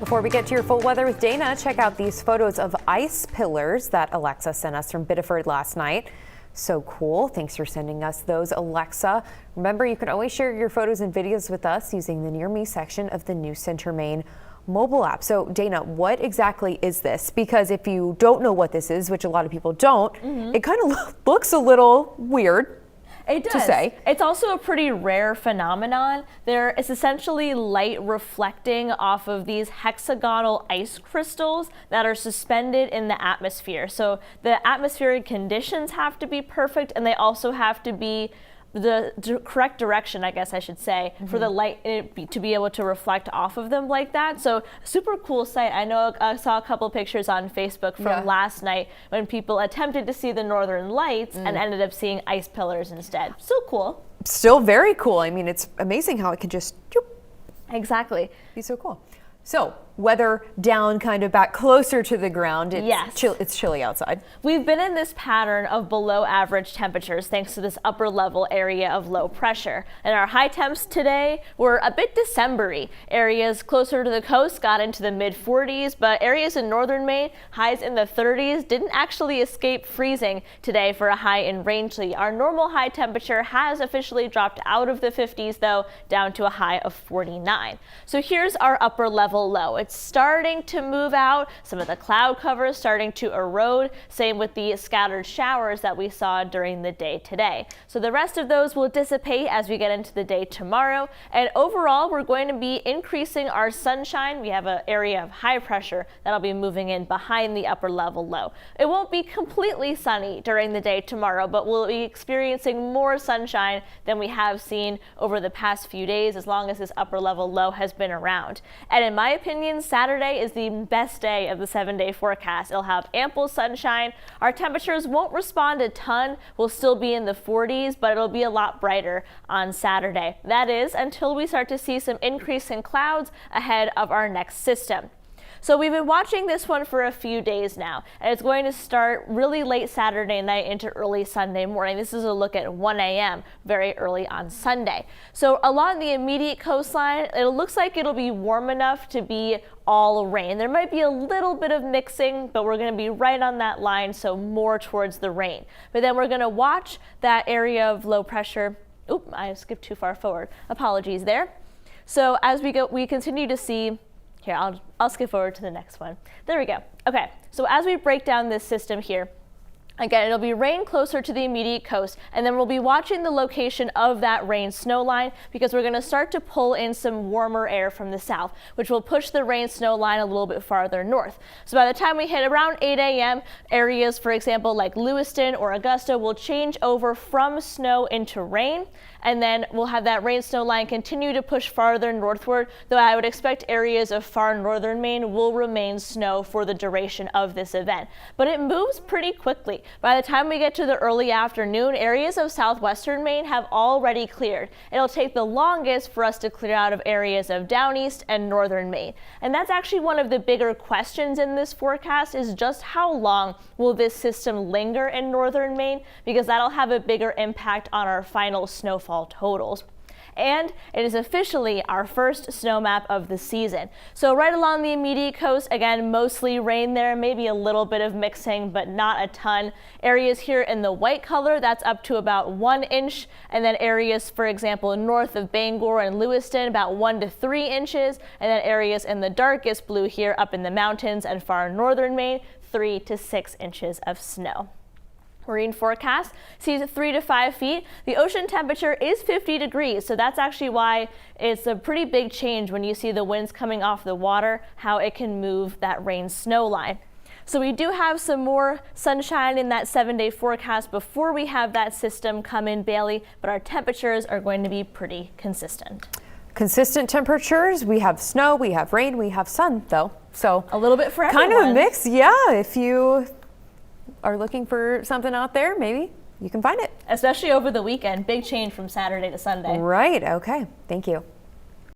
Before we get to your full weather with Dana, check out these photos of ice pillars that Alexa sent us from Biddeford last night. So cool. Thanks for sending us those, Alexa. Remember, you can always share your photos and videos with us using the Near Me section of the News Center Maine mobile app. So Dana, what exactly is this? Because if you don't know what this is, which a lot of people don't, it kind of looks a little weird. It does. To say. It's also a pretty rare phenomenon. It's essentially light reflecting off of these hexagonal ice crystals that are suspended in the atmosphere. So the atmospheric conditions have to be perfect, and they also have to be the correct direction, I guess I should say, for the light to be able to reflect off of them like that. So super cool sight. I know I saw a couple pictures on Facebook from last night when people attempted to see the northern lights and ended up seeing ice pillars instead. So cool. Still very cool. I mean, it's amazing how it can just exactly be so cool. So weather down, kind of back closer to the ground. It's chilly outside. We've been in this pattern of below average temperatures thanks to this upper level area of low pressure. And our high temps today were a bit December-y. Areas closer to the coast got into the mid 40s, but areas in northern Maine, highs in the 30s, didn't actually escape freezing today for a high in Rangeley. Our normal high temperature has officially dropped out of the 50s though, down to a high of 49. So here's our upper level low. It's starting to move out. Some of the cloud cover is starting to erode. Same with the scattered showers that we saw during the day today. So the rest of those will dissipate as we get into the day tomorrow. And overall, we're going to be increasing our sunshine. We have an area of high pressure that'll be moving in behind the upper level low. It won't be completely sunny during the day tomorrow, but we'll be experiencing more sunshine than we have seen over the past few days as long as this upper level low has been around. And in my opinion, Saturday is the best day of the 7-day forecast. It'll have ample sunshine. Our temperatures won't respond a ton. We'll still be in the 40s, but it'll be a lot brighter on Saturday. That is until we start to see some increase in clouds ahead of our next system. So we've been watching this one for a few days now, and it's going to start really late Saturday night into early Sunday morning. This is a look at 1 a.m. very early on Sunday. So along the immediate coastline, it looks like it'll be warm enough to be all rain. There might be a little bit of mixing, but we're going to be right on that line, so more towards the rain. But then we're going to watch that area of low pressure. Oop, I skipped too far forward. Apologies there. So as we continue to see. Here, I'll skip forward to the next one. There we go. Okay, so as we break down this system here, again, it'll be rain closer to the immediate coast, and then we'll be watching the location of that rain snow line because we're going to start to pull in some warmer air from the south, which will push the rain snow line a little bit farther north. So by the time we hit around 8 a.m., areas, for example, like Lewiston or Augusta will change over from snow into rain, and then we'll have that rain snow line continue to push farther northward, though I would expect areas of far northern Maine will remain snow for the duration of this event. But it moves pretty quickly. By the time we get to the early afternoon, areas of southwestern Maine have already cleared. It'll take the longest for us to clear out of areas of down east and northern Maine. And that's actually one of the bigger questions in this forecast is just how long will this system linger in northern Maine, because that'll have a bigger impact on our final snowfall totals. And it is officially our first snow map of the season. So right along the immediate coast, again, mostly rain there, maybe a little bit of mixing, but not a ton. Areas here in the white color, that's up to about 1 inch. And then areas, for example, north of Bangor and Lewiston, about 1 to 3 inches. And then areas in the darkest blue here up in the mountains and far northern Maine, 3 to 6 inches of snow. Marine forecast sees 3 to 5 feet. The ocean temperature is 50 degrees, so that's actually why it's a pretty big change when you see the winds coming off the water, how it can move that rain snow line. So we do have some more sunshine in that 7-day forecast before we have that system come in, Bailey, but our temperatures are going to be pretty consistent. Consistent temperatures. We have snow, we have rain, we have sun though. So a little bit for everyone. Kind of a mix, yeah. If you are looking for something out there, maybe you can find it. Especially over the weekend. Big change from Saturday to Sunday. Right. Okay. Thank you.